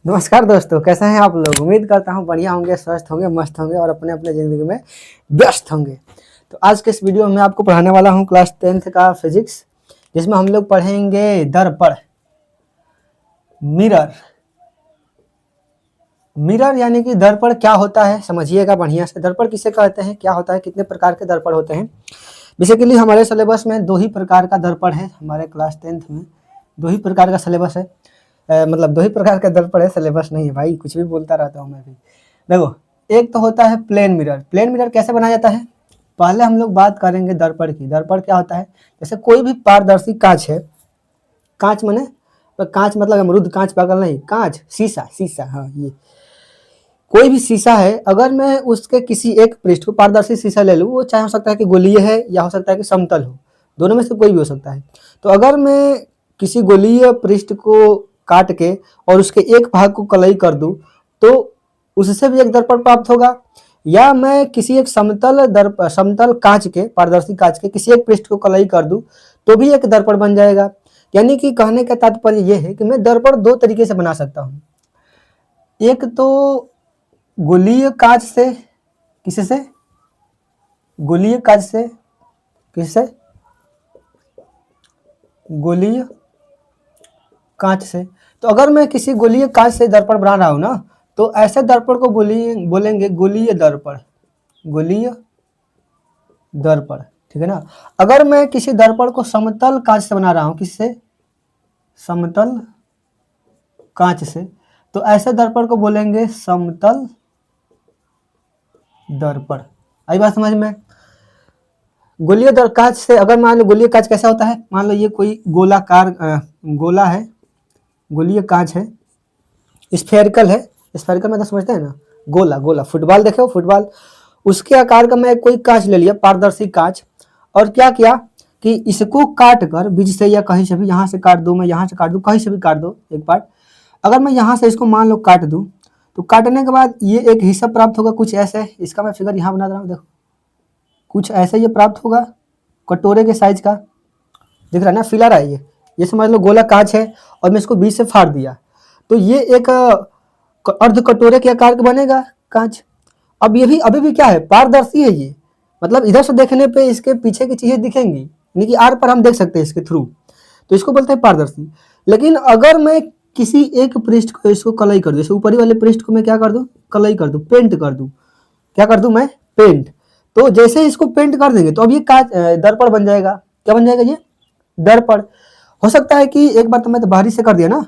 नमस्कार दोस्तों, कैसे हैं आप लोग। उम्मीद करता हूं बढ़िया होंगे, स्वस्थ होंगे, मस्त होंगे और अपने अपने ज़िंदगी में व्यस्त होंगे। तो आज के इस वीडियो में आपको पढ़ाने वाला हूं क्लास 10th का फिजिक्स, जिसमें हम लोग पढ़ेंगे दर्पण। मिरर मिरर यानी कि दर्पण क्या होता है समझिएगा बढ़िया से। दर्पण किसे कहते हैं, क्या होता है, कितने प्रकार के दर्पण होते हैं। बेसिकली हमारे सिलेबस में 2 ही प्रकार का दर्पण है। हमारे क्लास 10th में 2 ही प्रकार का सिलेबस है। मतलब 2 ही प्रकार का दर्पण है, सिलेबस नहीं है भाई, कुछ भी बोलता रहता हूँ मैं भी। देखो, एक तो होता है प्लेन मिरर। प्लेन मिरर कैसे बनाया जाता है, पहले हम लोग बात करेंगे दर्पण की। दर्पण क्या होता है, जैसे कोई भी पारदर्शी कांच है। कांच माने कांच मतलब अमरूद कांच पागल नहीं, कांच शीशा, शीशा, हाँ ये कोई भी शीशा है। अगर मैं उसके किसी एक पृष्ठ को पारदर्शी शीशा ले लूँ, वो चाहे हो सकता है कि गोलीय है या हो सकता है कि समतल हो, दोनों में से कोई भी हो सकता है। तो अगर मैं किसी गोलीय पृष्ठ को काट के और उसके एक भाग को कलई कर दूं, तो उससे भी एक दर्पण प्राप्त होगा। या मैं किसी एक समतल कांच के, पारदर्शी कांच के किसी एक पृष्ठ को कलई कर दूं, तो भी एक दर्पण बन जाएगा। यानी कि कहने का तात्पर्य यह है कि मैं दर्पण 2 तरीके से बना सकता हूँ। एक तो गोलीय कांच से, किससे, गोलीय कांच से, किससे, गोलीय कांच से। तो अगर मैं किसी गोलीय कांच से दर्पण बना रहा हूं ना, तो ऐसे दर्पण को बोलेंगे गोलीय दर्पण। गोलीय दर्पण, ठीक है ना। अगर मैं किसी दर्पण को समतल कांच से बना रहा हूं, किससे, समतल कांच से, तो ऐसे दर्पण को बोलेंगे समतल दर्पण। आई बात समझ में। गोलीय कांच से, अगर मान लो गोलीय कांच कैसा होता है, मान लो ये कोई गोलाकार गोला है, गोलीय कांच है, स्फेरिकल है। स्फेरिकल मतलब समझते हैं ना, गोला गोला, फुटबॉल देखे हो, फुटबॉल, उसके आकार का मैं कोई कांच ले लिया, पारदर्शी कांच, और क्या किया कि इसको काट कर बीच से या कहीं से भी, यहाँ से काट दूं, मैं यहाँ से काट दूं, कहीं से भी काट दो एक पार्ट। अगर मैं यहाँ से इसको मान लो काट दूं, तो काटने के बाद ये एक हिस्सा प्राप्त होगा कुछ ऐसे। इसका मैं फिगर यहाँ बना रहा हूँ, देखो कुछ ऐसे ये प्राप्त होगा, कटोरे के साइज का, दिख रहा है ना, फिला रहा है ये समझ लो गोला कांच है, और मैं इसको बीच से फाड़ दिया, तो ये एक अर्ध कटोरे के आकार का बनेगा कांच। अब ये भी अभी भी क्या है, पारदर्शी है ये, मतलब इधर से देखने पे इसके पीछे की चीजें दिखेंगी, यानी कि आर पर हम देख सकते हैं इसके थ्रू, तो इसको बोलते हैं पारदर्शी। लेकिन अगर मैं किसी एक पृष्ठ को इसको कलई कर दूं, जैसे ऊपरी वाले पृष्ठ को मैं क्या कर दूं, कलई कर दूं, पेंट कर दूं, क्या कर दूं मैं, पेंट। तो जैसे इसको पेंट कर देंगे तो अब ये कांच दर्पण बन जाएगा। क्या बन जाएगा, ये दर्पण। हो सकता है कि एक बार तो मैं तो बाहरी से कर दिया ना,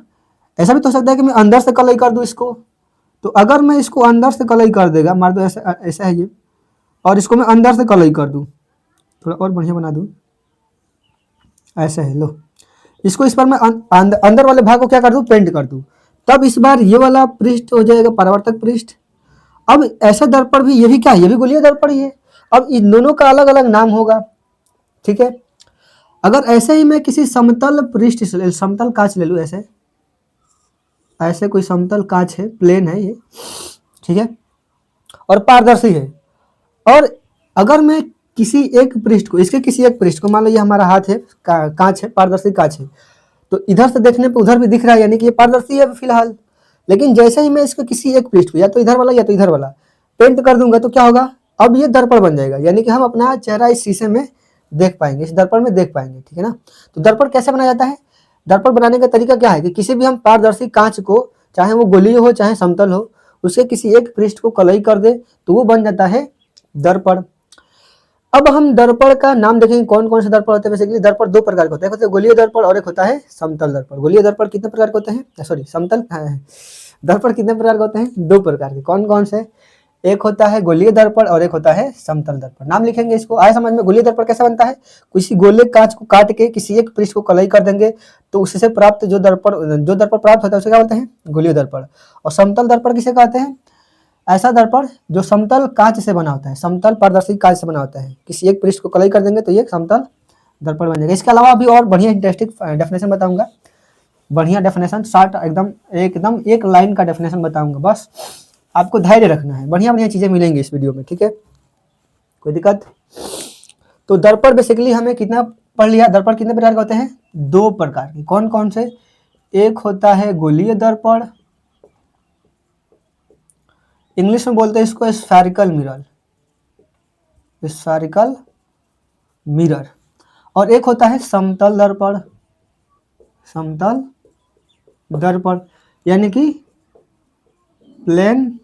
ऐसा भी तो हो सकता है कि मैं अंदर से कलई कर दूं इसको। तो अगर मैं इसको अंदर से कलई कर देगा, मान दो ऐसा ऐसा है ये, और इसको मैं अंदर से कलई कर दूं, थोड़ा और बढ़िया बना दूं, ऐसा है, लो इसको इस बार मैं अंदर वाले भाग को क्या कर दूं, पेंट कर दूं, तब इस बार ये वाला पृष्ठ हो जाएगा परावर्तक पृष्ठ। अब ऐसा दर्पण भी, ये भी क्या है, ये भी गोलीय दर्पण ही है। अब इन दोनों का अलग अलग नाम होगा, ठीक है। अगर ऐसे ही मैं किसी समतल पृष्ठ से, समतल कांच ले लूं, ऐसे ऐसे कोई समतल कांच है, प्लेन है ये, ठीक है, और पारदर्शी है, और अगर मैं किसी एक पृष्ठ को, इसके किसी एक पृष्ठ को, मान लो ये हमारा हाथ है, कांच है, पारदर्शी कांच है, तो इधर से देखने पे उधर भी दिख रहा है, यानी कि ये पारदर्शी है फिलहाल। लेकिन जैसे ही मैं इसको किसी एक पृष्ठ को, या तो इधर वाला या तो इधर वाला, पेंट कर दूंगा, तो क्या होगा, अब ये दर्पण बन जाएगा, यानी कि हम अपना चेहरा इस शीशे में देख पाएंगे, इस दर्पण में देख पाएंगे, ठीक है ना। तो दर्पण कैसे बनाया जाता है, दर्पण बनाने का तरीका क्या है कि किसी भी हम पारदर्शी कांच को, चाहे वो गोलीय हो चाहे समतल हो, उसके किसी एक पृष्ठ को कलई कर दे तो वो बन जाता है दर्पण। अब हम दर्पण का नाम देखेंगे, कौन कौन से दर्पण होते हैं। बेसिकली दर्पण 2 प्रकार के होते हैं, एक होता है गोलीय दर्पण और एक होता है समतल दर्पण। गोलीय दर्पण कितने प्रकार के होते हैं, सॉरी समतल दर्पण कितने प्रकार के होते हैं, 2 प्रकार के। कौन कौन से, एक होता है गोलीय दर्पण और एक होता है समतल दर्पण। नाम लिखेंगे इसको, आए समझ में। गोलीय दर्पण कैसे बनता है, किसी गोले कांच को काट के किसी एक पृष्ठ को कलई कर देंगे, तो उससे प्राप्त जो दर्पण प्राप्त होता है उसे क्या बोलते हैं, गोलीय दर्पण। और समतल दर्पण किसे कहते हैं, ऐसा दर्पण जो समतल कांच से बना होता है, समतल पारदर्शी कांच से बना होता है, किसी एक पृष्ठ को कलई कर देंगे तो ये समतल दर्पण बन जाएगा। इसके अलावा भी और बढ़िया इंटरेस्टिंग डेफिनेशन बताऊंगा, बढ़िया डेफिनेशन, शॉर्ट एकदम एकदम एक लाइन का डेफिनेशन बताऊंगा, बस आपको धैर्य रखना है, बढ़िया बढ़िया चीजें मिलेंगी इस वीडियो में, ठीक है, कोई दिक्कत। तो दर्पण बेसिकली हमें कितना पढ़ लिया, दर्पण कितने प्रकार के होते हैं, 2 प्रकार के। कौन कौन से, एक होता है गोलीय दर्पण इंग्लिश में बोलते हैं इसको स्फेरिकल मिरर, स्फेरिकल मिरर। और एक होता है समतल दर्पण, समतल दर्पण यानी कि प्लेन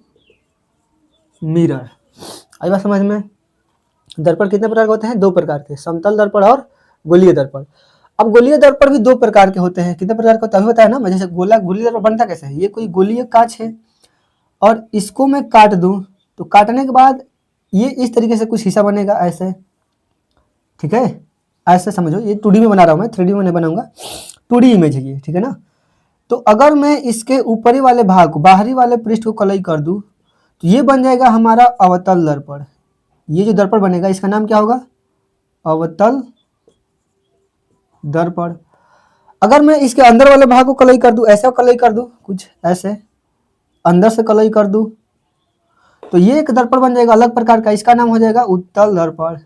मिरर। आई बात समझ में। दर्पण कितने प्रकार के होते हैं? 2 प्रकार के, समतल दर्पण और गोलीय दर्पण। अब गोलीय दर्पण भी 2 प्रकार के होते हैं। कितने प्रकार के होते हैं अभी बताया ना। जैसे गोलीय दर्पण बनता कैसे है? ये कोई गोलीय कांच है और इसको मैं काट दूं तो काटने के बाद ये इस तरीके से कुछ हिस्सा बनेगा ऐसे, ठीक है, ऐसे समझो। ये 2D में बना रहा हूं मैं, 3D में नहीं बनाऊंगा, 2D इमेज है ये, ठीक है ना। तो अगर मैं इसके ऊपरी वाले भाग को, बाहरी वाले पृष्ठ को कलई कर दूं तो ये बन जाएगा हमारा अवतल दर्पण। ये जो दर्पण बनेगा इसका नाम क्या होगा? अवतल दर्पण। अगर मैं इसके अंदर वाले भाग को कलई कर दूं, ऐसा कलई कर दूं, कुछ ऐसे अंदर से कलई कर दूं तो ये एक दर्पण बन जाएगा अलग प्रकार का। इसका नाम हो जाएगा उत्तल दर्पण,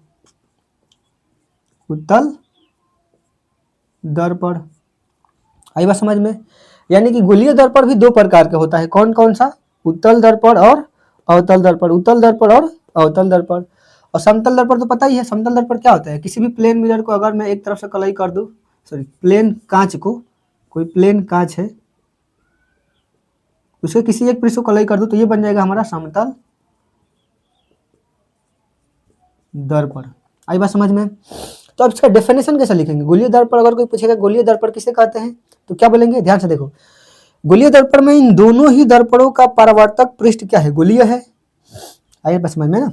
उत्तल दर्पण। आई बात समझ में। यानी कि गोलीय दर्पण भी 2 प्रकार का होता है। कौन कौन सा? उत्तल दर्पण और अवतल दर्पण, उत्तल दर्पण और अवतल दर्पण। और समतल दर्पण तो पता ही है। समतल दर्पण क्या होता है? किसी भी प्लेन मिरर को अगर मैं एक तरफ से कलई कर दूं, सॉरी प्लेन कांच को, कोई प्लेन कांच है उसके किसी एक पृष्ठ को कलई कर दूं तो ये बन जाएगा हमारा समतल दर्पण। आई बात समझ में। तो अब इसका डेफिनेशन कैसे लिखेंगे? गोलीय दर्पण अगर कोई पूछेगा गोलीय दर्पण किसे कहते हैं तो क्या बोलेंगे? ध्यान से देखो, गोलीय दर्पण में इन दोनों ही दर्पणों का परावर्तक पृष्ठ क्या है? गोलीय है। आइए बस समझ में ना।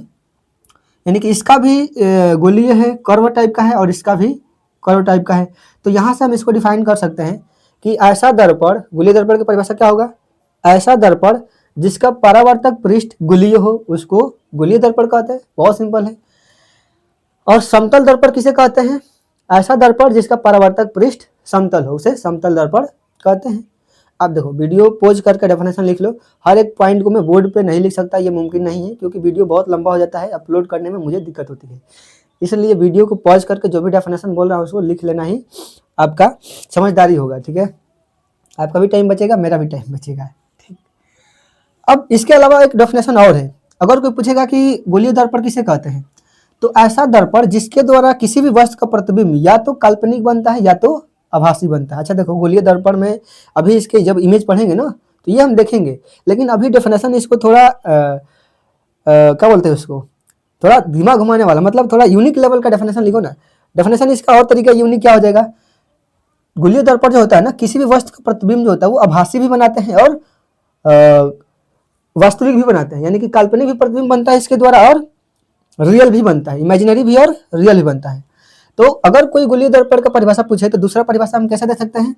यानी कि इसका भी गोलीय है, कर्व टाइप का है, और इसका भी कर्व टाइप का है। तो यहाँ से हम इसको डिफाइन कर सकते हैं कि ऐसा दर्पण, गोलीय दर्पण की परिभाषा क्या होगा? ऐसा दर्पण जिसका परावर्तक पृष्ठ गोलीय हो उसको गोलीय दर्पण कहते हैं। बहुत सिंपल है। और समतल दर्पण किसे कहते हैं? ऐसा दर्पण जिसका परावर्तक पृष्ठ समतल हो उसे समतल दर्पण कहते हैं। आप देखो, वीडियो पॉज करके डेफिनेशन लिख लो। हर एक पॉइंट को मैं बोर्ड पे नहीं लिख सकता, ये मुमकिन नहीं है, क्योंकि वीडियो बहुत लंबा हो जाता है, अपलोड करने में मुझे दिक्कत होती है। इसलिए वीडियो को पॉज करके जो भी डेफिनेशन बोल रहा हूँ उसको लिख लेना ही आपका समझदारी होगा, ठीक है। आपका भी टाइम बचेगा, मेरा भी टाइम बचेगा, ठीक। अब इसके अलावा एक डेफिनेशन और है। अगर कोई पूछेगा कि गोलीय दर्पण किसे कहते हैं, तो ऐसा दर्पण जिसके द्वारा किसी भी वस्तु का प्रतिबिंब या तो काल्पनिक बनता है या तो आभासी बनता है। अच्छा देखो, गोलीय दर्पण में अभी इसके जब इमेज पढ़ेंगे ना तो ये हम देखेंगे, लेकिन अभी डेफिनेशन इसको थोड़ा क्या बोलते हैं उसको, थोड़ा दिमाग घुमाने वाला, मतलब थोड़ा यूनिक लेवल का डेफिनेशन लिखो ना। डेफिनेशन इसका और तरीका यूनिक क्या हो जाएगा? गोलीय दर्पण जो होता है ना, किसी भी वस्तु का प्रतिबिंब जो होता है वो आभासी भी बनाते हैं और वास्तविक भी बनाते हैं। यानी कि काल्पनिक भी प्रतिबिंब बनता है इसके द्वारा और रियल भी बनता है, इमेजिनरी भी और रियल भी बनता है। तो अगर कोई गोलीय दर्पण का परिभाषा पूछे तो दूसरा परिभाषा हम कैसे दे सकते हैं?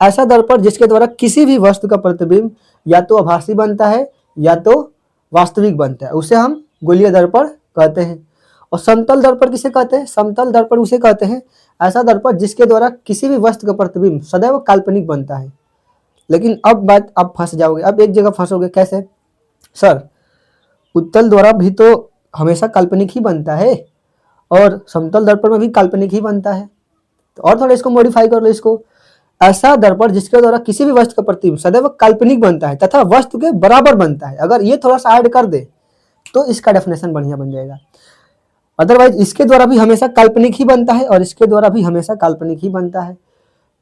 ऐसा दर्पण जिसके द्वारा किसी भी वस्तु का प्रतिबिंब या तो आभासी बनता है या तो वास्तविक बनता है, उसे हम गोलीय दर्पण कहते हैं। और समतल दर्पण किसे कहते हैं? समतल दर्पण उसे कहते हैं ऐसा दर्पण जिसके द्वारा किसी भी वस्तु का प्रतिबिंब सदैव काल्पनिक बनता है। लेकिन अब बात, आप फंस जाओगे, अब एक जगह फंसोगे। कैसे सर? उत्तल द्वारा भी तो हमेशा काल्पनिक ही बनता है और समतल दर्पण में भी काल्पनिक ही बनता है। तो और थोड़ा इसको मॉडिफाई कर लो, इसको ऐसा दर्पण जिसके द्वारा किसी भी वस्तु का प्रतिबिंब सदैव काल्पनिक बनता है तथा वस्तु के बराबर बनता है। अगर ये थोड़ा सा ऐड कर दे तो इसका डेफिनेशन बढ़िया बन जाएगा। अदरवाइज इसके द्वारा भी हमेशा काल्पनिक ही बनता है और इसके द्वारा भी हमेशा काल्पनिक ही बनता है।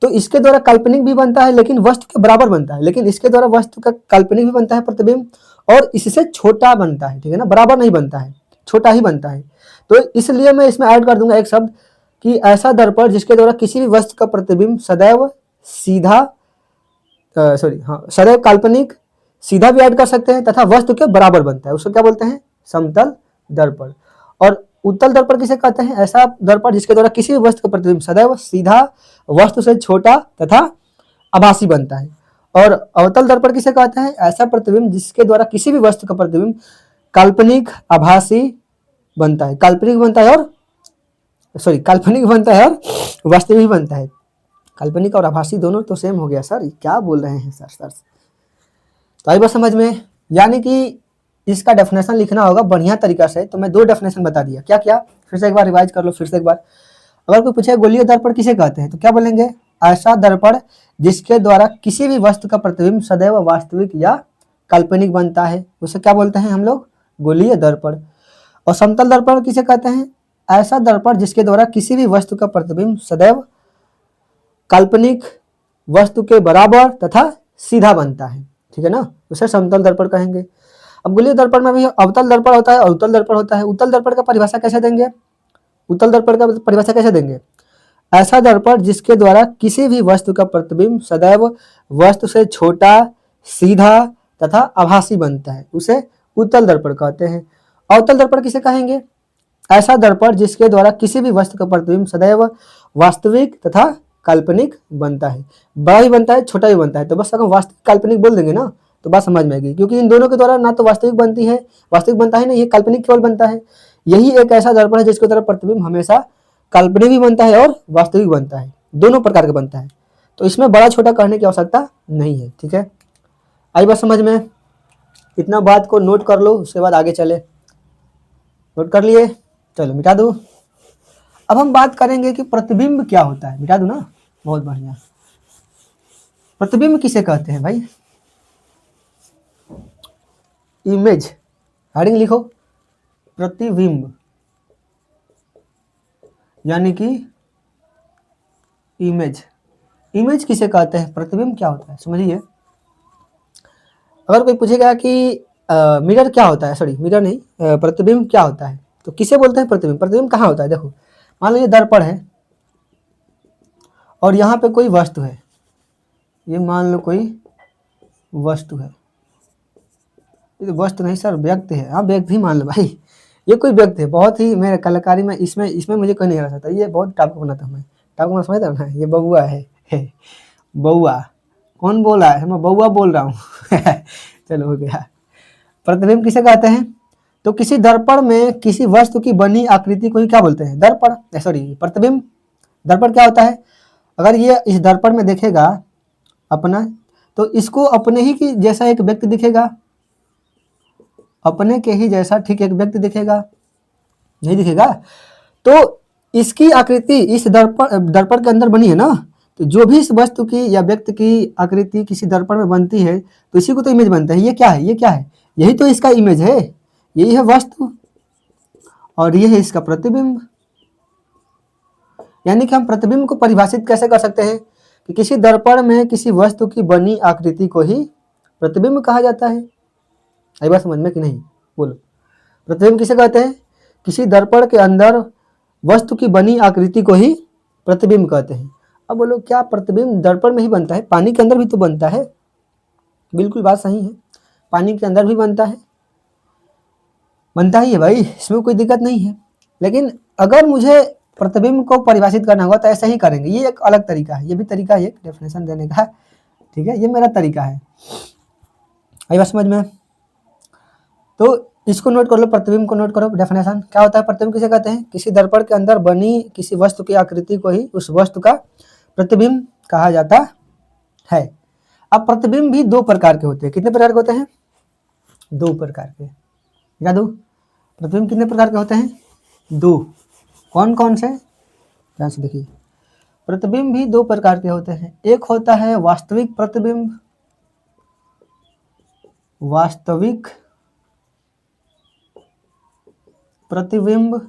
तो इसके द्वारा काल्पनिक भी बनता है लेकिन वस्तु के बराबर बनता है, लेकिन इसके द्वारा वस्तु का काल्पनिक भी बनता है प्रतिबिंब और इससे छोटा बनता है, ठीक है ना, बराबर नहीं बनता है, छोटा ही बनता है। तो इसलिए मैं इसमें ऐड कर दूंगा एक शब्द कि ऐसा दर्पण जिसके द्वारा किसी भी वस्तु का प्रतिबिंब सदैव सदैव काल्पनिक, सीधा भी ऐड कर सकते हैं, तथा वस्तु के बराबर बनता है, उसको क्या बोलते हैं? समतल दर्पण। और उत्तल दर्पण किसे कहते हैं? ऐसा दर्पण जिसके द्वारा किसी भी वस्तु का प्रतिबिंब सदैव सीधा, वस्तु से छोटा तथा आभासी बनता है। और अवतल दर्पण किसे कहते हैं? ऐसा प्रतिबिंब जिसके द्वारा किसी भी वस्तु का प्रतिबिंब काल्पनिक, आभासी बनता है, काल्पनिक बनता है और काल्पनिक बनता है और वास्तविक बनता है। काल्पनिक और आभासी दोनों तो सेम हो गया सर, क्या बोल रहे हैं सर? तो आई बात समझ में। यानी कि इसका डेफिनेशन लिखना होगा बढ़िया तरीका से। तो मैं 2 डेफिनेशन बता दिया। क्या क्या? फिर से एक बार रिवाइज कर लो, फिर से एक बार। अगर कोई पूछे गोलीय दर्पण किसे कहते हैं तो क्या बोलेंगे? ऐसा दर्पण जिसके द्वारा किसी भी वस्तु का प्रतिबिंब सदैव वास्तविक या काल्पनिक बनता है, उसे क्या बोलते हैं हम लोग? गोलीय दर्पण। और समतल दर्पण किसे कहते हैं? ऐसा दर्पण जिसके द्वारा किसी भी वस्तु का प्रतिबिंब सदैव काल्पनिक वस्तु के बराबर तथा सीधा बनता है, ठीक है ना, उसे समतल दर्पण कहेंगे। अब गोलीय दर्पण में भी अवतल दर्पण होता है और उत्तल दर्पण होता है। उत्तल दर्पण का परिभाषा कैसे देंगे? उत्तल दर्पण का परिभाषा कैसे देंगे? ऐसा दर्पण जिसके द्वारा किसी भी वस्तु का प्रतिबिंब सदैव वस्तु से छोटा, सीधा तथा आभासी बनता है, उसे उत्तल दर्पण कहते हैं। अवतल दर्पण किसे कहेंगे? ऐसा दर्पण जिसके द्वारा किसी भी वस्तु का प्रतिबिंब सदैव वास्तविक तथा काल्पनिक बनता है। बड़ा भी बनता है, छोटा भी बनता है। तो बस अगर वास्तविक काल्पनिक बोल देंगे ना तो बात समझ में आएगी, क्योंकि इन दोनों के द्वारा ना तो वास्तविक बनती है, वास्तविक बनता है ना, ये काल्पनिक केवल बनता है। यही एक ऐसा दर्पण है जिसके द्वारा प्रतिबिंब हमेशा काल्पनिक भी बनता है और वास्तविक बनता है, दोनों प्रकार का बनता है। तो इसमें बड़ा छोटा कहने की आवश्यकता नहीं है, ठीक है। आई बात समझ में? इतना बात को नोट कर लो, उसके बाद आगे चले। नोट कर लिए? चलो मिटा दो। अब हम बात करेंगे कि प्रतिबिंब क्या होता है। मिटा दो ना, बहुत बढ़िया। प्रतिबिंब किसे कहते हैं भाई? इमेज, हेडिंग लिखो, प्रतिबिंब यानी कि इमेज। इमेज किसे कहते हैं? प्रतिबिंब क्या होता है, समझिए। अगर कोई पूछेगा कि मिरर क्या होता है, सॉरी मिरर नहीं, प्रतिबिंब क्या होता है, तो किसे बोलते हैं प्रतिबिंब? प्रतिबिंब कहाँ होता है? देखो, मान लो ये दर्पण है और यहाँ पे कोई वस्तु है, ये मान लो कोई वस्तु है, ये तो वस्तु नहीं सर, व्यक्ति है। हाँ व्यक्ति मान लो भाई, ये कोई व्यक्ति है। बहुत ही मेरे कलाकारी में इसमें मुझे कोई नहीं हरा सकता। ये बहुत टाप को बनाता हूँ मैं, टाप को समझता हूँ ना। ये बउआ है बउआ। कौन बोल रहा है? मैं बउआ बोल रहा हूँ चलो हो गया। प्रतिबिंब किसे कहते हैं? तो किसी दर्पण में किसी वस्तु की बनी आकृति को ही क्या बोलते हैं? दर्पण, सॉरी प्रतिबिंब। दर्पण क्या होता है? अगर ये इस दर्पण में देखेगा अपना, तो इसको अपने ही की जैसा एक व्यक्ति दिखेगा, अपने के ही जैसा ठीक एक व्यक्ति दिखेगा, नहीं दिखेगा? तो इसकी आकृति इस दर्पण के अंदर बनी है ना, तो जो भी इस वस्तु की या व्यक्ति की आकृति किसी दर्पण में बनती है तो इसी को तो इमेज बनता है। ये क्या है? ये क्या है? यही तो इसका इमेज है, यही है वस्तु, और ये है इसका प्रतिबिंब। यानी कि हम प्रतिबिंब को परिभाषित कैसे कर सकते हैं कि किसी दर्पण में किसी वस्तु की बनी आकृति को ही प्रतिबिंब कहा जाता है। आई बात समझ में कि नहीं? बोलो, प्रतिबिंब किसे कहते हैं? किसी दर्पण के अंदर वस्तु की बनी आकृति को ही प्रतिबिंब कहते हैं। अब बोलो, क्या प्रतिबिंब दर्पण में ही बनता है? पानी के अंदर भी तो बनता है। बिल्कुल बात सही है, पानी के अंदर भी बनता है, बनता ही है भाई, इसमें कोई दिक्कत नहीं है। लेकिन अगर मुझे प्रतिबिंब को परिभाषित करना होगा तो ऐसा ही करेंगे। ये एक अलग तरीका है, ये भी तरीका है एक डेफिनेशन देने का, ठीक है, ये मेरा तरीका है। आई बात समझ में? तो इसको नोट कर लो, प्रतिबिंब को नोट करो। डेफिनेशन क्या होता है? प्रतिबिंब किसे कहते हैं? किसी दर्पण के अंदर बनी किसी वस्तु की आकृति को ही उस वस्तु का प्रतिबिंब कहा जाता है। अब प्रतिबिंब भी दो प्रकार के होते हैं। कितने प्रकार के होते हैं? दो प्रकार के। याद हो, प्रतिबिंब कितने प्रकार के होते हैं? दो। कौन कौन से? ध्यान से देखिए, प्रतिबिंब भी दो प्रकार के होते हैं। एक होता है वास्तविक प्रतिबिंब, वास्तविक प्रतिबिंब,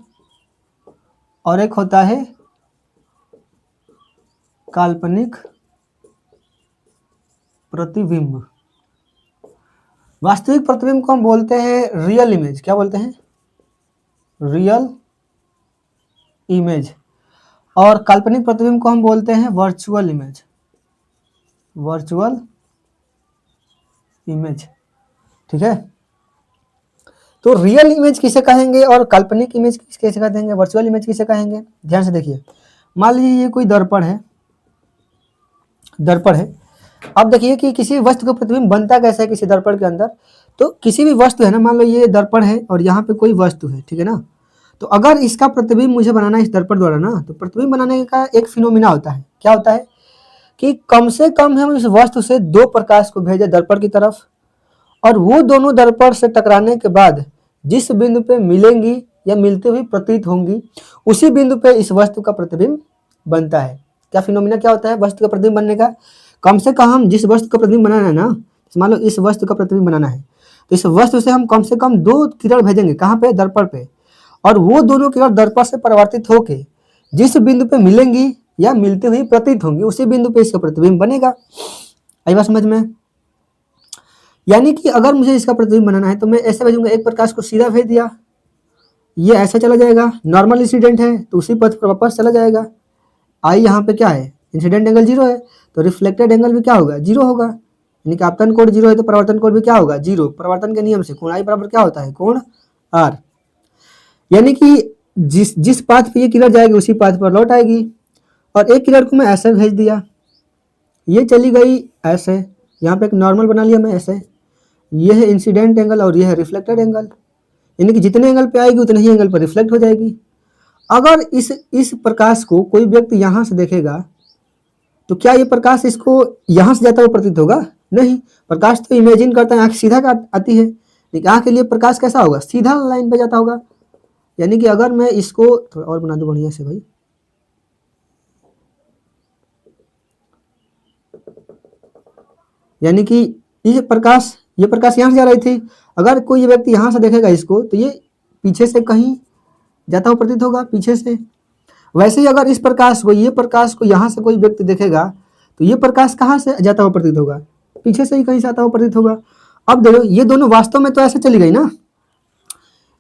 और एक होता है काल्पनिक प्रतिबिंब। वास्तविक प्रतिबिंब को हम बोलते हैं रियल इमेज। क्या बोलते हैं? Real image. और काल्पनिक प्रतिबिंब को हम बोलते हैं वर्चुअल इमेज। वर्चुअल इमेज, ठीक है। तो रियल इमेज किसे कहेंगे और काल्पनिक इमेज किसे कहेंगे, वर्चुअल इमेज किसे कहेंगे? ध्यान से देखिए, मान लीजिए ये कोई दर्पण है, दर्पण है। अब देखिए कि किसी वस्तु का प्रतिबिंब बनता कैसे है किसी दर्पण के अंदर। तो किसी भी वस्तु है ना, मान लो ये दर्पण है और यहाँ पे कोई वस्तु है, ठीक है ना। तो अगर इसका प्रतिबिंब मुझे बनाना है इस दर्पण द्वारा ना, तो प्रतिबिंब बनाने का एक फिनोमिना होता है। क्या होता है कि कम से कम हम इस वस्तु से दो प्रकाश को भेजे दर्पण की तरफ, और वो दोनों दर्पण से टकराने के बाद जिस बिंदु पे मिलेंगी या मिलते हुए प्रतीत होंगी, उसी बिंदु पे इस वस्तु का प्रतिबिंब बनता है। क्या फिनोमिना क्या होता है वस्तु का प्रतिबिंब बनने का? कम से कम हम जिस वस्तु का प्रतिबिंब बनाना है ना, मान लो इस वस्तु का प्रतिबिंब बनाना है, तो इस वस्तु से हम कम से कम 2 किरण भेजेंगे, कहाँ पे, दर्पण पे, और वो दोनों किरण दर्पण से परावर्तित होके जिस बिंदु पे मिलेंगी या मिलते हुए प्रतीत होंगी उसी बिंदु पे इसका प्रतिबिंब बनेगा। आई बात समझ में? यानी कि अगर मुझे इसका प्रतिबिंब बनाना है तो मैं ऐसे भेजूंगा, एक प्रकाश को सीधा भेज दिया, ये ऐसा चला जाएगा, नॉर्मल इंसिडेंट है तो उसी पथ पर वापस चला जाएगा। आई यहाँ पे क्या है, इंसिडेंट एंगल 0 है, तो रिफ्लेक्टेड एंगल भी क्या होगा, 0 होगा, यानी कि आपतन कोण 0 है तो परावर्तन कोण भी क्या होगा, 0। परावर्तन के नियम से कोण आई बराबर क्या होता है, कोण आर। यानी कि जिस जिस पाथ पे ये किरण जाएगी उसी पाथ पर लौट आएगी। और एक किरण को मैं ऐसे भेज दिया, ये चली गई ऐसे, यहाँ पे एक नॉर्मल बना लिया मैं ऐसे, ये है इंसिडेंट एंगल और ये है रिफ्लेक्टेड एंगल, यानी कि जितने एंगल पे आएगी उतने ही एंगल पर रिफ्लेक्ट हो जाएगी। अगर इस प्रकाश को कोई व्यक्ति यहाँ से देखेगा तो क्या ये प्रकाश इसको यहाँ से जाता हुआ प्रतीत होगा, नहीं। प्रकाश तो इमेजिन करता है, आँख सीधा आती है, लेकिन आँख के लिए प्रकाश कैसा होगा, सीधा लाइन पे जाता होगा। यानी कि अगर मैं इसको थोड़ा और बना दूं बढ़िया से भाई, यानी कि ये प्रकाश यहाँ से जा रही थी, अगर कोई व्यक्ति यहाँ से देखेगा इसको तो ये पीछे से कहीं जाता हुआ प्रतीत होगा, पीछे से। वैसे ही अगर इस प्रकाश को, ये प्रकाश को यहाँ से कोई व्यक्ति देखेगा तो ये प्रकाश कहाँ से जाता हुआ प्रतीत होगा, पीछे से ही कहीं से आता हुआ प्रतीत होगा। अब देखो ये दोनों वास्तव में तो ऐसे चली गई ना,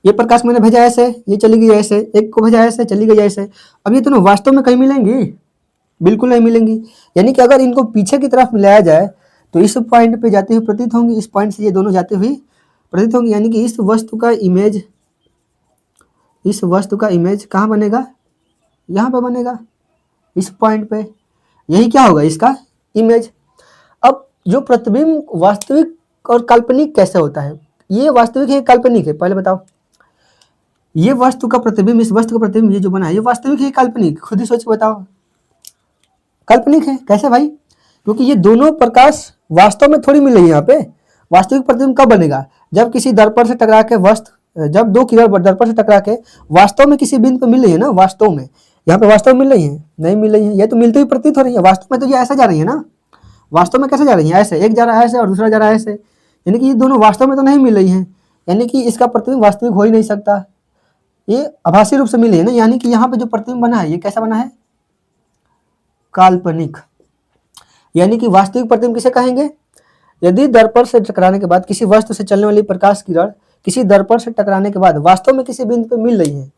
ये प्रकाश मैंने भेजा ऐसे, ये चली गई ऐसे, एक को भेजा ऐसे, चली गई ऐसे। अब ये दोनों वास्तव में कहीं मिलेंगी, बिल्कुल नहीं मिलेंगी। यानी कि अगर इनको पीछे की तरफ मिलाया जाए तो इस पॉइंट पे जाते हुए प्रतीत होंगी, इस पॉइंट से ये दोनों जाते हुए प्रतीत होंगी। यानी कि इस वस्तु का इमेज कहाँ बनेगा, यहाँ पे बनेगा, इस पॉइंट पे, यही क्या होगा, इसका इमेज। अब जो प्रतिबिंब वास्तविक और काल्पनिक कैसे होता है, ये वास्तविक है काल्पनिक है, पहले बताओ। ये वस्तु का प्रतिबिंब, इस वस्तु का प्रतिबिंब ये जो बना है, ये वास्तविक है काल्पनिक, खुद ही सोच के बताओ। काल्पनिक है, कैसे भाई, क्योंकि ये दोनों प्रकाश वास्तव में थोड़ी मिल रही है यहाँ पे। वास्तविक प्रतिबिंब कब बनेगा, जब किसी दर्पण से टकरा के जब 2 किरण दर्पण से टकरा के वास्तव में किसी बिंदु पे मिल रही है ना, वास्तव में यहाँ पे वास्तव में मिल रही है, नहीं मिल रही है, ये तो मिलती हुई प्रतीत हो रही है, वास्तव में तो ये ऐसा जा रही है ना। वास्तव में कैसे जा रही है, ऐसे, एक जा रहा है ऐसे और दूसरा जा रहा है ऐसे, यानी कि ये दोनों वास्तव में तो नहीं मिल रही है, यानी कि इसका प्रतिबिंब वास्तविक हो ही नहीं सकता, ये आभासी रूप से मिली है ना। यानी कि यहाँ पे जो प्रतिबिंब बना है ये कैसा बना है, काल्पनिक। यानी कि वास्तविक प्रतिबिंब किसे कहेंगे, यदि दर्पण से टकराने के बाद किसी वस्तु से चलने वाली प्रकाश किरण किसी दर्पण से टकराने के बाद वास्तव में किसी बिंदु पे मिल रही है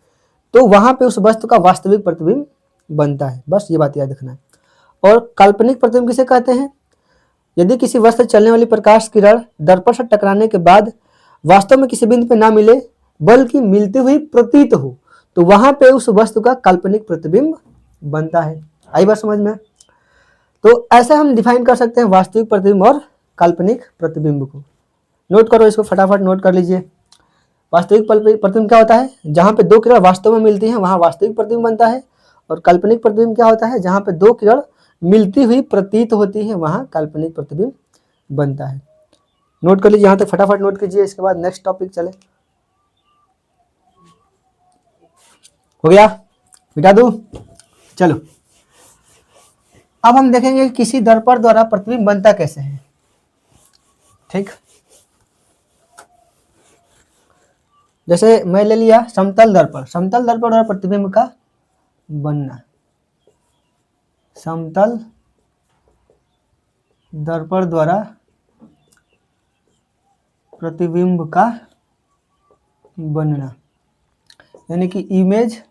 तो वहां पे उस वस्तु का वास्तविक प्रतिबिंब बनता है, बस ये बात याद रखना है। और काल्पनिक प्रतिबिंब किसे कहते हैं, यदि किसी वस्तु से चलने वाली प्रकाश किरण दर्पण से टकराने के बाद वास्तव में किसी बिंदु पे ना मिले बल्कि मिलती हुई प्रतीत हो तो वहां पे उस वस्तु का काल्पनिक प्रतिबिंब बनता है। आई बात समझ में? तो ऐसा हम डिफाइन कर सकते हैं वास्तविक प्रतिबिंब और काल्पनिक प्रतिबिंब को। नोट करो इसको, फटाफट नोट कर लीजिए। वास्तविक प्रतिबिंब क्या होता है, जहां पे 2 किरण वास्तव में मिलती हैं वहां वास्तविक प्रतिबिंब बनता है। और काल्पनिक प्रतिबिंब क्या होता है, जहां पे 2 किरण मिलती हुई प्रतीत होती है वहां काल्पनिक प्रतिबिंब बनता है। नोट कर लीजिए, यहाँ तक फटाफट नोट कीजिए, इसके बाद नेक्स्ट टॉपिक चले। हो गया, मिटा दूं? चलो अब हम देखेंगे किसी दर्पण द्वारा प्रतिबिंब बनता कैसे है। ठीक, जैसे मैं ले लिया समतल दर्पण, समतल दर्पण द्वारा प्रतिबिंब का बनना, समतल दर्पण द्वारा प्रतिबिंब का बनना, यानी कि image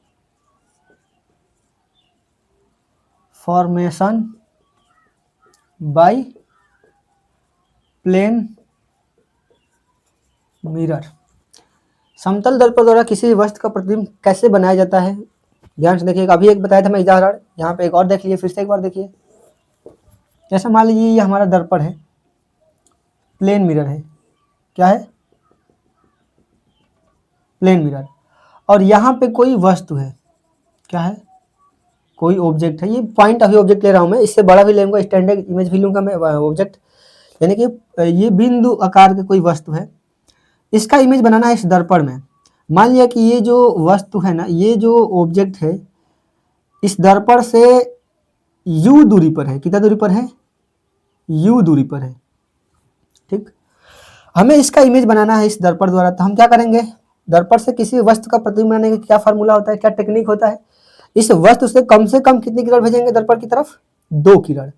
formation by plane mirror. समतल दर्पण द्वारा किसी वस्तु का प्रतिबिंब कैसे बनाया जाता है, ध्यान से देखिएगा। अभी एक बताया था मैं उदाहरण, यहाँ पे एक और देख लीजिए, फिर से एक बार देखिए। जैसे मान लीजिए ये हमारा दर्पण है, प्लेन मिरर है, क्या है, प्लेन मिरर, और यहाँ पे कोई वस्तु है, क्या है, कोई ऑब्जेक्ट है। ये पॉइंट अभी ऑब्जेक्ट ले रहा हूँ मैं, इससे बड़ा भी लूँगा, स्टैंडर्ड इमेज भी लूँगा मैं ऑब्जेक्ट, यानी कि ये बिंदु आकार की कोई वस्तु है, इसका इमेज बनाना है इस दर्पण में। मान लिया कि ये जो वस्तु है ना, ये जो ऑब्जेक्ट है इस दर्पण से u दूरी पर है, कितना दूरी पर है, u दूरी पर है, ठीक, हमें इसका इमेज बनाना है इस दर्पण द्वारा, तो हम क्या करेंगे, दर्पण से किसी वस्तु का प्रतिबिंब बनाने का क्या फार्मूला होता है, क्या टेक्निक होता है, इस वस्तु से कम कितनी किरण भेजेंगे दर्पण की तरफ, 2 किरण।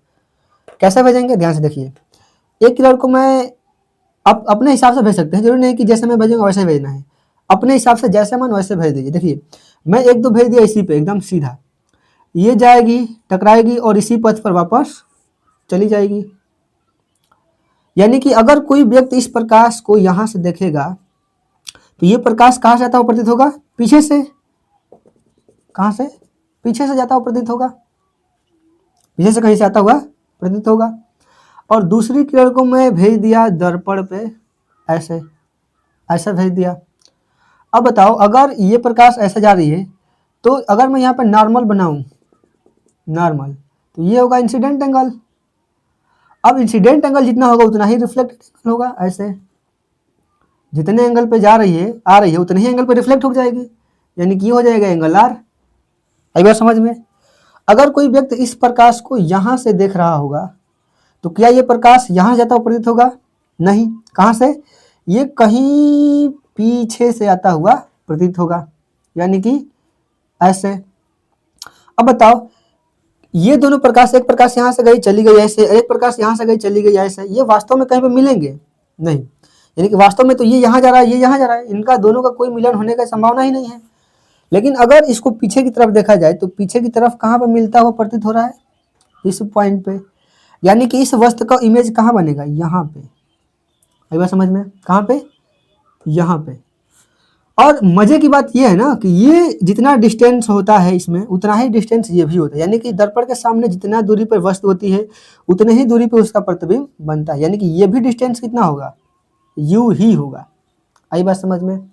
कैसे भेजेंगे, ध्यान से देखिए, एक किरण को मैं अपने हिसाब से भेज सकते हैं, जरूरी नहीं कि जैसे मैं भेजूंगा वैसे भेजना है, अपने हिसाब से जैसे मन वैसे भेज दीजिए। देखिए मैं 1-2 भेज दिया इसी पे एकदम सीधा, ये जाएगी टकराएगी और इसी पथ पर वापस चली जाएगी। यानी कि अगर कोई व्यक्ति इस प्रकाश को यहां से देखेगा तो ये प्रकाश कहां से आता हुआ प्रतीत होगा, पीछे से, कहां से, पीछे से जाता हुआ प्रतीत होगा, पीछे से कहीं से आता हुआ प्रतीत होगा। और दूसरी किरण को मैं भेज दिया दर्पण पे, ऐसे ऐसा भेज दिया। अब बताओ अगर ये प्रकाश ऐसे जा रही है तो अगर मैं यहाँ पे नॉर्मल बनाऊं, नॉर्मल, तो ये होगा इंसिडेंट एंगल। अब इंसिडेंट एंगल जितना होगा उतना ही रिफ्लेक्टेड एंगल होगा, ऐसे जितने एंगल पे जा रही है आ रही है उतने ही एंगल पे रिफ्लेक्ट हो जाएगी, यानी कि हो जाएगा एंगल आर। आई बात समझ में। अगर कोई व्यक्ति इस प्रकाश को यहां से देख रहा होगा तो क्या ये प्रकाश यहां जाता हुआ प्रतीत होगा, नहीं, कहां से, ये कहीं पीछे से आता हुआ प्रतीत होगा, यानी कि ऐसे। अब बताओ ये दोनों प्रकाश, एक प्रकाश यहां से गई चली गई ऐसे, एक प्रकाश यहां से गई चली गई ऐसे, ये वास्तव में कहीं पे मिलेंगे नहीं, यानी कि वास्तव में तो ये यहां जा रहा है, ये यहां जा रहा है, इनका दोनों का कोई मिलन होने का संभावना ही नहीं है। लेकिन अगर इसको पीछे की तरफ देखा जाए तो पीछे की तरफ कहां पर मिलता हुआ प्रतीत हो रहा है, इस पॉइंट पे, यानी कि इस वस्तु का इमेज कहां बनेगा, यहाँ पे। आई बात समझ में, कहां पे, यहाँ पे। और मजे की बात यह है ना कि ये जितना डिस्टेंस होता है इसमें उतना ही डिस्टेंस ये भी होता है, यानी कि दर्पण के सामने जितना दूरी पर वस्तु होती है उतने ही दूरी पर उसका प्रतिबिंब बनता है, यानी कि ये भी डिस्टेंस कितना होगा, यू ही होगा। आई बात समझ में।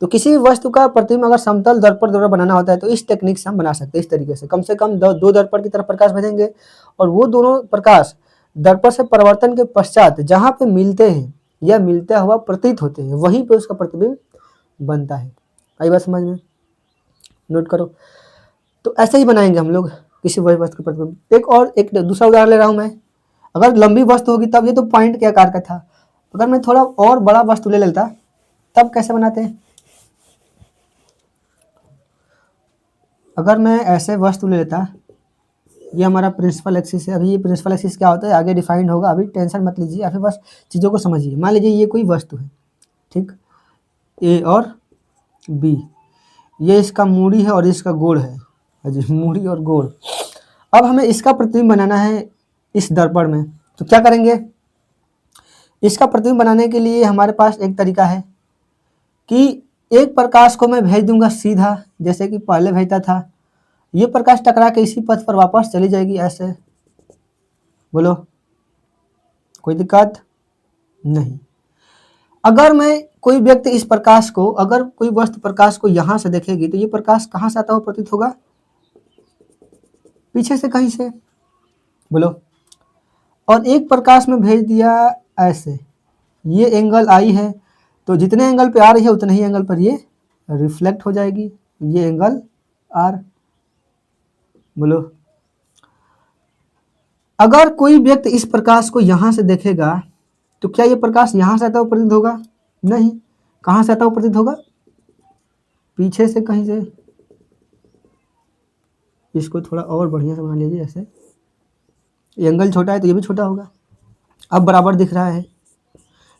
तो किसी भी वस्तु का प्रतिबिंब अगर समतल दर्पण द्वारा बनाना होता है तो इस टेक्निक से हम बना सकते हैं, इस तरीके से कम 2 दर्पण की तरफ प्रकाश भेजेंगे और वो दोनों प्रकाश दर्पण से परिवर्तन के पश्चात जहां पे मिलते हैं या मिलता हुआ प्रतीत होते हैं वहीं पे उसका प्रतिबिंब बनता है। आई बात समझ में, नोट करो। तो ऐसे ही बनाएंगे हम लोग किसी वस्तु का प्रतिबिंब। एक दूसरा उदाहरण ले रहा हूं मैं, अगर लंबी वस्तु होगी तब, ये तो पॉइंट के आकार का था, अगर मैं थोड़ा और बड़ा वस्तु ले लेता तब कैसे बनाते हैं। अगर मैं ऐसे वस्तु ले लेता, ये हमारा प्रिंसिपल एक्सिस है, अभी ये प्रिंसिपल एक्सिस क्या होता है आगे डिफाइंड होगा, अभी टेंशन मत लीजिए, अभी बस चीज़ों को समझिए। मान लीजिए ये कोई वस्तु है, ठीक, ए और बी, ये इसका मूड़ी है और इसका गोड़ है, जी मूड़ी और गोड़। अब हमें इसका प्रतिबिंब बनाना है इस दर्पण में, तो क्या करेंगे, इसका प्रतिबिंब बनाने के लिए हमारे पास एक तरीका है कि एक प्रकाश को मैं भेज दूंगा सीधा, जैसे कि पहले भेजता था, ये प्रकाश टकरा के इसी पथ पर वापस चली जाएगी ऐसे। बोलो कोई दिक्कत नहीं। अगर मैं कोई व्यक्ति इस प्रकाश को, अगर कोई वस्तु प्रकाश को यहां से देखेगी तो ये प्रकाश कहां से आता हुआ प्रतीत होगा, पीछे से कहीं से। बोलो, और एक प्रकाश में भेज दिया ऐसे, ये एंगल आई है तो जितने एंगल पे आ रही है उतने ही एंगल पर ये रिफ्लेक्ट हो जाएगी, ये एंगल आर। बोलो, अगर कोई व्यक्ति इस प्रकाश को यहां से देखेगा तो क्या ये प्रकाश यहां से आता हुआ प्रतीत होगा, नहीं, कहां से आता हुआ प्रतीत होगा, पीछे से कहीं से। इसको थोड़ा और बढ़िया से बना लीजिए, ऐसे एंगल छोटा है तो ये भी छोटा होगा, अब बराबर दिख रहा है,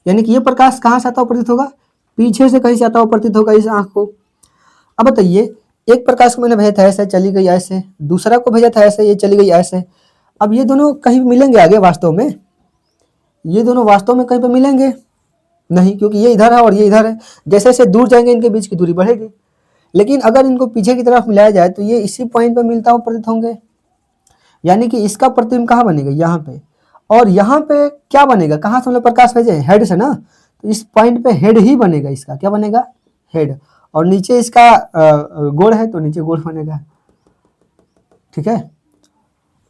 यानी कि ये प्रकाश कहां से आता हुआ प्रतीत होगा, पीछे से कहीं से आता हुआ प्रतीत होगा इस आंख को। अब बताइए, एक प्रकाश को मैंने भेजा था ऐसे, चली गई ऐसे, दूसरा को भेजा था ऐसे, ये चली गई ऐसे। अब ये दोनों कहीं मिलेंगे आगे वास्तव में, ये दोनों वास्तव में कहीं पे मिलेंगे नहीं, क्योंकि ये इधर है और ये इधर है, जैसे जैसे दूर जाएंगे इनके बीच की दूरी बढ़ेगी। लेकिन अगर इनको पीछे की तरफ मिलाया जाए तो ये इसी पॉइंट पे मिलता हुआ प्रतीत होंगे, यानी कि इसका प्रतिबिंब कहाँ बनेगा, यहाँ पे, और यहाँ पे क्या बनेगा, कहाँ से हम लोग प्रकाश भेजे, हेड से ना, तो इस पॉइंट पे हेड ही बनेगा, इसका क्या बनेगा, हेड, और नीचे इसका गोड़ है तो नीचे गोड़ बनेगा, ठीक है।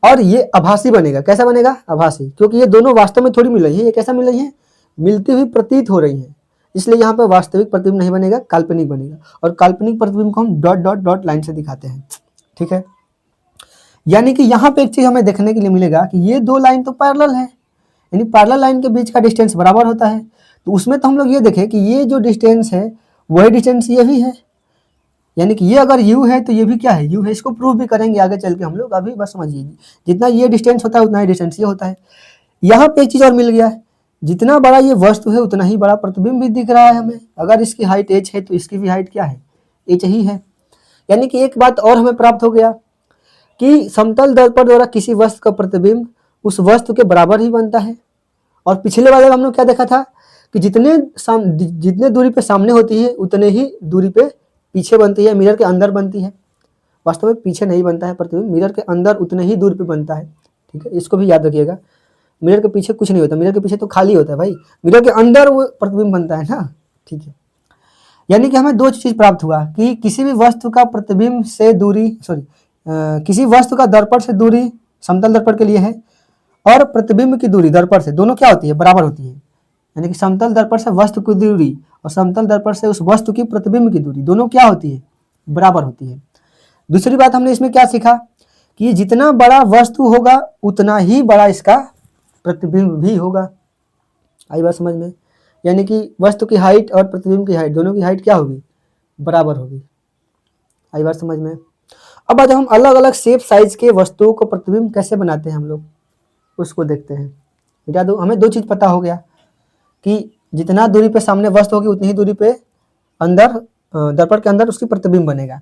और ये आभासी बनेगा, कैसा बनेगा, आभासी, क्योंकि ये दोनों वास्तव में थोड़ी मिल रही है, ये कैसा मिल रही है, मिलती हुई प्रतीत हो रही है, इसलिए यहाँ पे वास्तविक प्रतिबिंब नहीं बनेगा, काल्पनिक बनेगा। और काल्पनिक प्रतिबिंब को हम डॉट डॉट डॉट लाइन से दिखाते हैं, ठीक है। यानी कि यहाँ पे एक चीज हमें देखने के लिए मिलेगा कि ये दो लाइन तो पैरेलल है, यानी पैरेलल लाइन के बीच का डिस्टेंस बराबर होता है। तो उसमें तो हम लोग ये देखें कि ये जो डिस्टेंस है वही डिस्टेंस ये भी है, यानी कि ये अगर u है तो ये भी क्या है, u है। इसको प्रूव भी करेंगे आगे चल के हम लोग, अभी बस समझिए जितना ये डिस्टेंस होता है उतना ही डिस्टेंस ये होता है। यहाँ पे एक चीज़ और मिल गया है, जितना बड़ा ये वस्तु है उतना ही बड़ा प्रतिबिंब भी दिख रहा है हमें। अगर इसकी हाइट h है तो इसकी भी हाइट क्या है, h ही है। यानी कि एक बात और हमें प्राप्त हो गया कि समतल दर्पण द्वारा किसी वस्तु का प्रतिबिंब उस वस्तु के बराबर ही बनता है। और पिछले वाले में हम लोग क्या देखा था कि जितने दूरी पे सामने होती है उतने ही दूरी पे पीछे बनती है, मिरर के अंदर बनती है। वास्तव में पीछे नहीं बनता है प्रतिबिंब, मिरर के अंदर उतने ही दूर पे बनता है। ठीक है, इसको भी याद रखिएगा। मिरर के पीछे कुछ नहीं होता, मिरर के पीछे तो खाली होता है भाई, मिरर के अंदर वो प्रतिबिंब बनता है ना। ठीक है, यानी कि हमें दो चीज प्राप्त हुआ कि किसी भी वस्तु का प्रतिबिंब से दूरी किसी वस्तु का दर्पण से दूरी समतल दर्पण के लिए है, और प्रतिबिंब की दूरी दर्पण से दोनों क्या होती है, बराबर होती है। यानी कि समतल दर्पण से वस्तु की दूरी और समतल दर्पण से उस वस्तु की प्रतिबिंब की दूरी दोनों क्या होती है, बराबर होती है। दूसरी बात हमने इसमें क्या सीखा कि जितना बड़ा वस्तु होगा उतना ही बड़ा इसका प्रतिबिंब भी होगा। आई बात समझ में? यानी कि वस्तु की हाइट और प्रतिबिंब की हाइट दोनों की हाइट क्या होगी, बराबर होगी। आई बात समझ में? अब आज हम अलग अलग शेप साइज के वस्तुओं को प्रतिबिंब कैसे बनाते हैं हम लोग उसको देखते हैं। बेटा दो हमें दो चीज पता हो गया कि जितना दूरी पे सामने वस्तु होगी उतनी ही दूरी पे अंदर दर्पण के अंदर उसकी प्रतिबिंब बनेगा,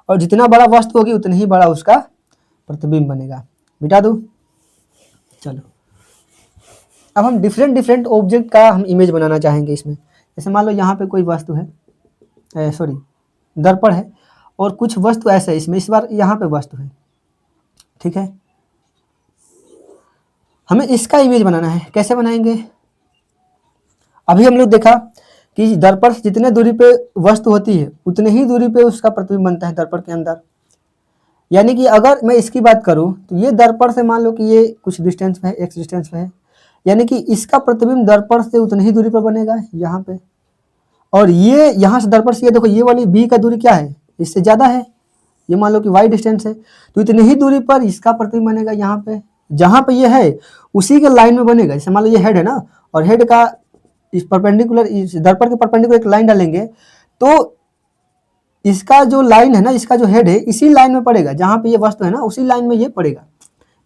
और जितना बड़ा वस्तु होगी उतनी ही बड़ा उसका प्रतिबिंब बनेगा। मिटा दो। चलो अब हम डिफरेंट ऑब्जेक्ट का हम इमेज बनाना चाहेंगे इसमें। जैसे मान लो यहाँ पे कोई वस्तु है, दर्पण है, और कुछ वस्तु ऐसे है इसमें, इस बार यहाँ पे वस्तु है। ठीक है, हमें इसका इमेज बनाना है। कैसे बनाएंगे? अभी हम लोग देखा कि दर्पण से जितने दूरी पे वस्तु होती है उतने ही दूरी पे उसका प्रतिबिंब बनता है दर्पण के अंदर। यानी कि अगर मैं इसकी बात करूं तो ये दर्पण से मान लो कि ये कुछ डिस्टेंस पे है, x डिस्टेंस पे है, यानी कि इसका प्रतिबिंब दर्पण से उतनी ही दूरी पर बनेगा यहाँ पे। और ये यहाँ से दर्पण से ये देखो, ये वाली b का दूरी क्या है, इससे ज़्यादा है। ये मान लो कि y डिस्टेंस है, तो इतनी ही दूरी पर इसका प्रतिबिंब बनेगा यहाँ पे। जहाँ पे ये है उसी के लाइन में बनेगा। जैसे मान लो ये हेड है ना, और हेड का इस परपेंडिकुलर, इस दर्पण के परपेंडिकुलर एक लाइन डालेंगे तो इसका जो लाइन है ना, इसका जो हेड है इसी लाइन में पड़ेगा, जहाँ पे ये वस्तु है ना उसी लाइन में ये पड़ेगा।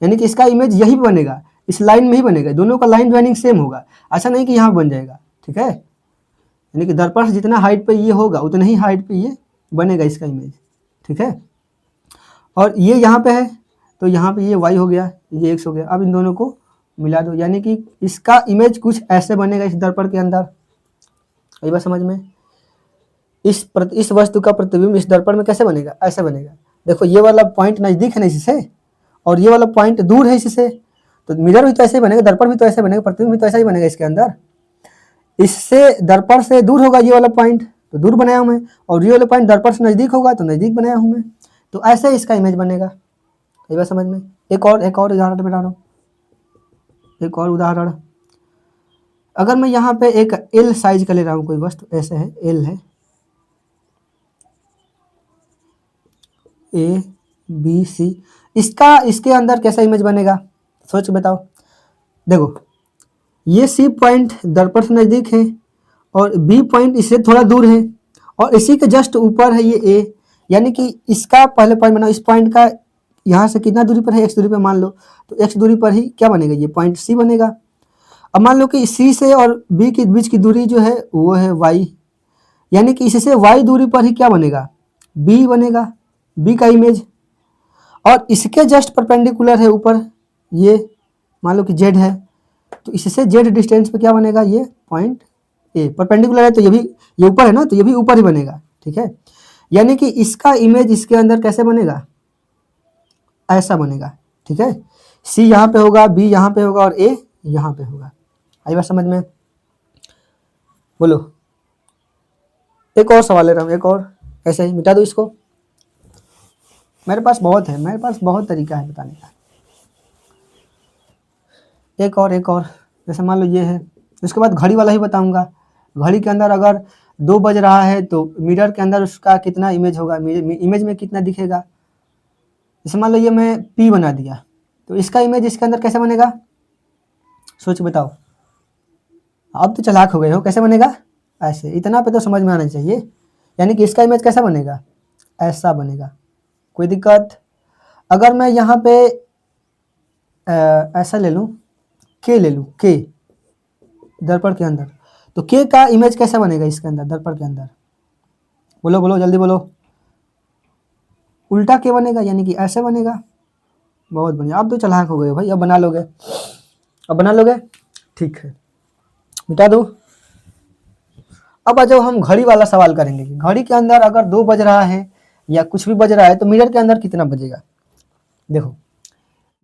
यानी कि इसका इमेज यही बनेगा, इस लाइन में ही बनेगा। दोनों का लाइन ज्वाइनिंग सेम होगा, ऐसा नहीं कि यहाँ बन जाएगा। ठीक है, यानी कि दर्पण से जितना हाइट पे ये होगा उतना ही हाइट पे ये बनेगा इसका इमेज। ठीक है, और ये यहाँ पे है तो यहाँ पे ये y हो गया, ये x हो गया। अब इन दोनों को मिला दो, यानी कि इसका इमेज कुछ ऐसे बनेगा इस दर्पण के अंदर। ये बात समझ में? इस वस्तु का प्रतिबिंब इस दर्पण में कैसे बनेगा, ऐसे बनेगा। देखो ये वाला पॉइंट नजदीक है ना इससे, और ये वाला पॉइंट दूर है इससे, तो मिरर भी तो ऐसे ही बनेगा, दर्पण भी तो ऐसे बनेगा, प्रतिबिंब भी तो ऐसा ही बनेगा इसके अंदर। इससे दर्पण से दूर होगा ये वाला पॉइंट तो दूर बनाया हूं मैं, और ये वाला पॉइंट दर्पण से नजदीक होगा तो नजदीक बनाया हूं मैं। तो ऐसे इसका इमेज बनेगा। ये बात समझ में? एक और उदाहरण बता रहा हूँ, एक और उदाहरण। अगर मैं यहाँ पे एक L साइज का ले रहा हूँ, कोई वस्तु ऐसे है, L है, A B C, इसके अंदर कैसा इमेज बनेगा सोच के बताओ। देखो ये C पॉइंट दर्पण से नजदीक है और B पॉइंट इससे थोड़ा दूर है, और इसी के जस्ट ऊपर है ये A। यानी कि इसका पहले पॉइंट बनाओ, इस पॉइंट का यहाँ से कितना दूरी पर है, x दूरी पर मान लो, तो x दूरी पर ही क्या बनेगा, ये पॉइंट C बनेगा। अब मान लो कि C से और B के बीच की दूरी जो है वो है y, यानी कि इससे y दूरी पर ही क्या बनेगा, B बनेगा, B का इमेज। और इसके जस्ट परपेंडिकुलर है ऊपर, ये मान लो कि Z है, तो इससे Z डिस्टेंस पे क्या बनेगा, ये पॉइंट A। परपेंडिकुलर है तो ये ऊपर है ना, तो ये भी ऊपर ही बनेगा। ठीक है, यानी कि इसका इमेज इसके अंदर कैसे बनेगा, ऐसा बनेगा। ठीक है, C यहाँ पे होगा, B यहाँ पे होगा और A यहाँ पे होगा। आई बात समझ में? बोलो। एक और सवाल ले रहा हूँ, एक और ऐसे ही मिटा दो इसको। मेरे पास बहुत तरीका है बताने का। एक और जैसे मान लो ये है, उसके बाद घड़ी वाला ही बताऊंगा। घड़ी के अंदर अगर 2 बज रहा है तो मिरर के अंदर उसका कितना इमेज होगा, इमेज में कितना दिखेगा। जैसे मान लो ये मैं P बना दिया, तो इसका इमेज इसके अंदर कैसे बनेगा, सोच बताओ। अब तो चालाक हो गए हो, कैसे बनेगा? ऐसे, इतना पे तो समझ में आना चाहिए। यानी कि इसका इमेज कैसा बनेगा? ऐसा बनेगा। कोई दिक्कत? अगर मैं यहाँ पे ऐसा ले लूँ, के ले लूँ, के दर्पण के अंदर, तो के का इमेज कैसा बनेगा इसके अंदर, दर्पण के अंदर? बोलो बोलो जल्दी बोलो। उल्टा के बनेगा, यानी कि ऐसे बनेगा। बहुत बढ़िया, अब तो चालाक हो गए हो भाई, अब बना लोगे, अब बना लोगे, ठीक है, मिटा दो। अब आ जाओ, हम घड़ी वाला सवाल करेंगे कि घड़ी के अंदर अगर 2 बज रहा है या कुछ भी बज रहा है तो मिरर के अंदर कितना बजेगा। देखो